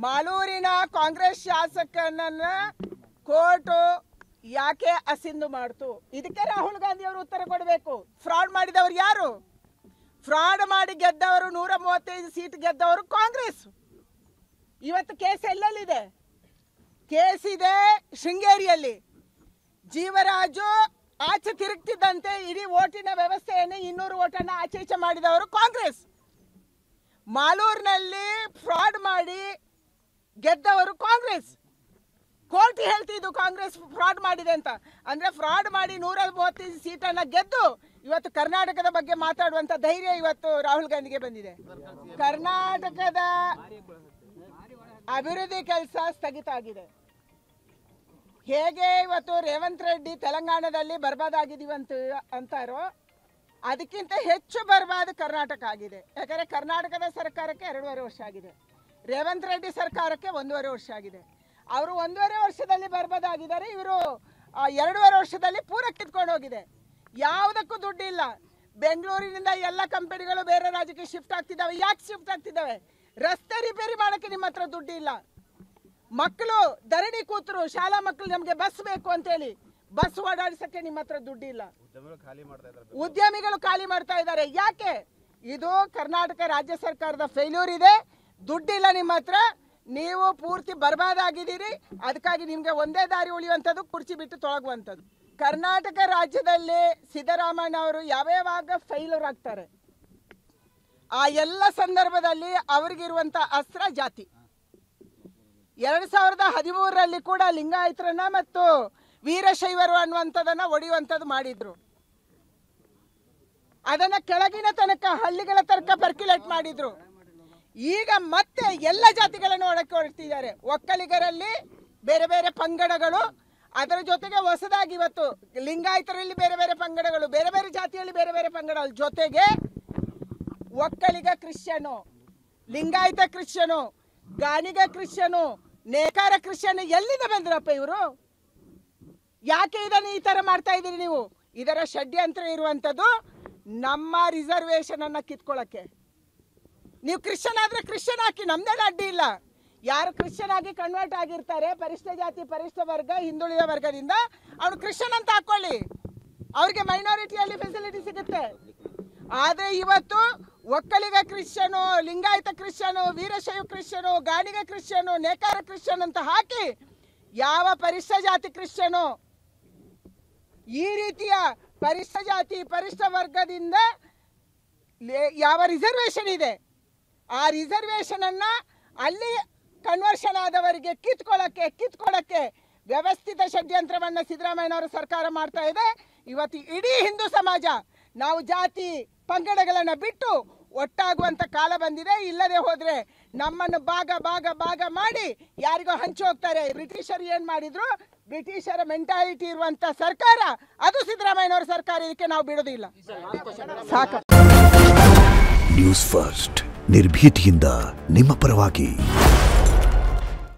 ಮಾಲೂರಿನ Congress ಶಾಸಕನನ್ನ court ಯಾಕೆ ಅಸಿಂಧು ಮಾಡ್ತು? ಇದಕ್ಕೆ ರಾಹುಲ್ ಗಾಂಧಿ ಅವರು ಉತ್ತರ ಕೊಡಬೇಕು. ಫ್ರಾಡ್ ಮಾಡಿದವರು ಯಾರು? ಫ್ರಾಡ್ ಮಾಡಿ ಗೆದ್ದವರು 135 ಸೀಟ್ ಗೆದ್ದವರು ಕಾಂಗ್ರೆಸ್. ಇವತ್ತು ಕೇಸ್ ಎಲ್ಲೆಲ್ಲಿದೆ? ಕೇಸ್ ಇದೆ ಶೃಂಗೇರಿಯಲ್ಲಿ. ಜೀವರಾಜು ಆಚೆ ತಿರುಗ್ತಿದ್ದಂತೆ ಇಡೀ ಓಟಿನ ವ್ಯವಸ್ಥೆಯನ್ನು 200 ಓಟನ್ನು ಆಚೆ ಈಚೆ ಮಾಡಿದವರು ಕಾಂಗ್ರೆಸ್. ಮಾಲೂರಿನಲ್ಲಿ ಫ್ರಾಡ್ ಮಾಡಿ ಗೆದ್ದವರು ಕಾಂಗ್ರೆಸ್. ಕೋರ್ಟ್ ಹೇಳ್ತಿದ್ದು ಕಾಂಗ್ರೆಸ್ ಫ್ರಾಡ್ ಮಾಡಿದೆ ಅಂತ. ಅಂದ್ರೆ ಫ್ರಾಡ್ ಮಾಡಿ 135 ಸೀಟನ್ನು ಗೆದ್ದು ಇವತ್ತು ಕರ್ನಾಟಕದ ಬಗ್ಗೆ ಮಾತಾಡುವಂತ ಧೈರ್ಯ ಇವತ್ತು ರಾಹುಲ್ ಗಾಂಧಿಗೆ ಬಂದಿದೆ. ಕರ್ನಾಟಕದ ಅಭಿವೃದ್ಧಿ ಕೆಲಸ ಸ್ಥಗಿತ ಆಗಿದೆ. ಹೇಗೆ ಇವತ್ತು ರೇವಂತ್ ರೆಡ್ಡಿ ತೆಲಂಗಾಣದಲ್ಲಿ ಬರ್ಬಾದಾಗಿದ್ದೀವಂತ ಅಂತಾರೋ ಅದಕ್ಕಿಂತ ಹೆಚ್ಚು ಬರ್ಬಾದ್ ಕರ್ನಾಟಕ ಆಗಿದೆ. ಯಾಕಂದ್ರೆ ಕರ್ನಾಟಕದ ಸರ್ಕಾರಕ್ಕೆ 2.5 ವರ್ಷ ಆಗಿದೆ, ರೇವಂತ್ ರೆಡ್ಡಿ ಸರ್ಕಾರಕ್ಕೆ 1.5 ವರ್ಷ ಆಗಿದೆ. ಅವರು 1.5 ವರ್ಷದಲ್ಲಿ ಬರ್ಬಾದಾಗಿದ್ದಾರೆ, ಇವರು 2.5 ವರ್ಷದಲ್ಲಿ ಪೂರ ಕಿತ್ಕೊಂಡು ಹೋಗಿದೆ. ಯಾವುದಕ್ಕೂ ದುಡ್ಡಿಲ್ಲ. ಬೆಂಗಳೂರಿನಿಂದ ಎಲ್ಲ ಕಂಪನಿಗಳು ಬೇರೆ ರಾಜ್ಯಕ್ಕೆ ಶಿಫ್ಟ್ ಆಗ್ತಿದ್ದಾವೆ. ಯಾಕೆ ಶಿಫ್ಟ್ ಆಗ್ತಿದ್ದಾವೆ? ರಸ್ತೆ ರಿಪೇರಿ ಮಾಡೋಕ್ಕೆ ನಿಮ್ಮ ಹತ್ರ ದುಡ್ಡಿಲ್ಲ. ಮಕ್ಕಳು ಧರಣಿ ಕೂತರು, ಶಾಲಾ ಮಕ್ಕಳು ನಮಗೆ ಬಸ್ ಬೇಕು ಅಂತೇಳಿ ಬಸ್ ಓಡಾಡಿಸಕ್ಕೆ ನಿಮ್ಮ ಹತ್ರ ದುಡ್ಡಿಲ್ಲ. ಉದ್ಯಮಿಗಳು ಖಾಲಿ ಮಾಡ್ತಾ ಇದ್ದಾರೆ. ಯಾಕೆ? ಇದು ಕರ್ನಾಟಕ ರಾಜ್ಯ ಸರ್ಕಾರದ ಫೇಲ್ಯೂರ್ ಇದೆ. ದುಡ್ಡಿಲ್ಲ ನಿಮ್ಮ ಹತ್ರ, ನೀವು ಪೂರ್ತಿ ಬರ್ಬಾದಾಗಿದ್ದೀರಿ. ಅದಕ್ಕಾಗಿ ನಿಮ್ಗೆ ಒಂದೇ ದಾರಿ ಉಳಿಯುವಂಥದ್ದು ಕುರ್ಚಿ ಬಿಟ್ಟು ತೊಳಗುವಂಥದ್ದು. ಕರ್ನಾಟಕ ರಾಜ್ಯದಲ್ಲಿ ಸಿದ್ದರಾಮಯ್ಯ ಅವರು ಯಾವ್ಯಾವಾಗ ಫೇಲ್ಯೂರ್ ಆಗ್ತಾರೆ ಆ ಎಲ್ಲ ಸಂದರ್ಭದಲ್ಲಿ ಅವರಿಗಿರುವಂತ ಅಸ್ತ್ರ ಜಾತಿ. 2013ರಲ್ಲಿ ಕೂಡ ಲಿಂಗಾಯತರನ್ನ ಮತ್ತು ವೀರಶೈವರು ಅನ್ನುವಂಥದ್ದನ್ನ ಒಡೆಯುವಂಥದ್ದು ಮಾಡಿದ್ರು. ಅದನ್ನ ಕೆಳಗಿನ ತನಕ ಹಳ್ಳಿಗಳ ತನಕ ಪರ್ಕ್ಯುಲೇಟ್ ಮಾಡಿದ್ರು. ಈಗ ಮತ್ತೆ ಎಲ್ಲ ಜಾತಿಗಳನ್ನು ಒಳಕ್ಕೆ ಹೊರಡ್ತಿದ್ದಾರೆ. ಒಕ್ಕಲಿಗರಲ್ಲಿ ಬೇರೆ ಬೇರೆ ಪಂಗಡಗಳು, ಅದರ ಜೊತೆಗೆ ಹೊಸದಾಗಿ ಇವತ್ತು ಲಿಂಗಾಯತರಲ್ಲಿ ಬೇರೆ ಬೇರೆ ಪಂಗಡಗಳು, ಬೇರೆ ಬೇರೆ ಜಾತಿಯಲ್ಲಿ ಬೇರೆ ಬೇರೆ ಪಂಗಡಗಳ ಜೊತೆಗೆ ಒಕ್ಕಲಿಗ ಕ್ರಿಶ್ಚಿಯನು, ಲಿಂಗಾಯತ ಕ್ರಿಶ್ಚಿಯನು, ಗಾಣಿಗ ಕ್ರಿಶ್ಚಿಯನು, ನೇಕಾರ ಕ್ರಿಶ್ಚಿಯನ್ ಎಲ್ಲಿಂದ ಬಂದ್ರಪ್ಪ ಇವರು? ಯಾಕೆ ಇದನ್ನು ಈ ತರ ಮಾಡ್ತಾ ಇದ್ದೀರಿ ನೀವು? ಇದರ ಷಡ್ಯಂತ್ರ ಇರುವಂತದ್ದು ನಮ್ಮ ರಿಸರ್ವೇಶನ್ ಅನ್ನ ಕಿತ್ಕೊಳ್ಳಕ್ಕೆ. ನೀವು ಕ್ರಿಶ್ಚಿಯನ್ ಆದ್ರೆ ಕ್ರಿಶ್ಚಿಯನ್ ಹಾಕಿ, ನಮ್ದೇನು ಅಡ್ಡಿ ಇಲ್ಲ. ಯಾರು ಕ್ರಿಶ್ಚಿಯನ್ ಆಗಿ ಕನ್ವರ್ಟ್ ಆಗಿರ್ತಾರೆ, ಪರಿಶಿಷ್ಟ ಜಾತಿ ಪರಿಶಿಷ್ಟ ವರ್ಗ ಹಿಂದುಳಿದ ವರ್ಗದಿಂದ, ಅವ್ರು ಕ್ರಿಶ್ಚಿಯನ್ ಅಂತ ಹಾಕೊಳ್ಳಿ, ಅವ್ರಿಗೆ ಮೈನಾರಿಟಿಯಲ್ಲಿ ಫೆಸಿಲಿಟಿ ಸಿಗುತ್ತೆ. ಆದ್ರೆ ಇವತ್ತು ಒಕ್ಕಲಿಗ ಕ್ರಿಶ್ಚಿಯನು, ಲಿಂಗಾಯತ ಕ್ರಿಶ್ಚಿಯನು, ವೀರಶೈವ ಕ್ರಿಶ್ಚಿಯನು, ಗಾಣಿಗ ಕ್ರಿಶ್ಚಿಯನು, ನೇಕಾರ ಕ್ರಿಶ್ಚಿಯನ್ ಅಂತ ಹಾಕಿ ಯಾವ ಪರಿಶಿಷ್ಟ ಜಾತಿ ಕ್ರಿಶ್ಚಿಯನು ಈ ರೀತಿಯ ಪರಿಶಿಷ್ಟ ಜಾತಿ ಪರಿಶಿಷ್ಟ ವರ್ಗದಿಂದ ಯಾವ ರಿಸರ್ವೇಶನ್ ಇದೆ ಆ ರಿಸರ್ವೇಶನ್ ಅನ್ನ ಅಲ್ಲಿ ಕನ್ವರ್ಷನ್ ಆದವರಿಗೆ ಕಿತ್ಕೊಳ್ಳಕ್ಕೆ ವ್ಯವಸ್ಥಿತ ಷಡ್ಯಂತ್ರವನ್ನ ಸಿದ್ದರಾಮಯ್ಯನವರ ಸರ್ಕಾರ ಮಾಡ್ತಾ ಇದೆ. ಇವತ್ತು ಇಡೀ ಹಿಂದೂ ಸಮಾಜ ನಾವು ಜಾತಿ ಪಂಗಡಗಳನ್ನ ಬಿಟ್ಟು ಒಟ್ಟಾಗುವಂತ ಕಾಲ ಬಂದಿದೆ. ಇಲ್ಲದೆ ಹೋದ್ರೆ ನಮ್ಮನ್ನು ಭಾಗ ಮಾಡಿ ಯಾರಿಗೋ ಹಂಚಿ ಹೋಗ್ತಾರೆ. ಬ್ರಿಟಿಷರು ಏನ್ ಮಾಡಿದ್ರು, ಬ್ರಿಟಿಷರ ಮೆಂಟಾಲಿಟಿ ಇರುವಂತ ಸರ್ಕಾರ ಅದು ಸಿದ್ದರಾಮಯ್ಯನವರ ಸರ್ಕಾರ. ಇದಕ್ಕೆ ನಾವು ಬಿಡೋದಿಲ್ಲ. ಸಾಕು. ನ್ಯೂಸ್ ಫಸ್ಟ್ ನಿರ್ಭೀತಿಯಿಂದ ನಿಮ್ಮ ಪರವಾಗಿ.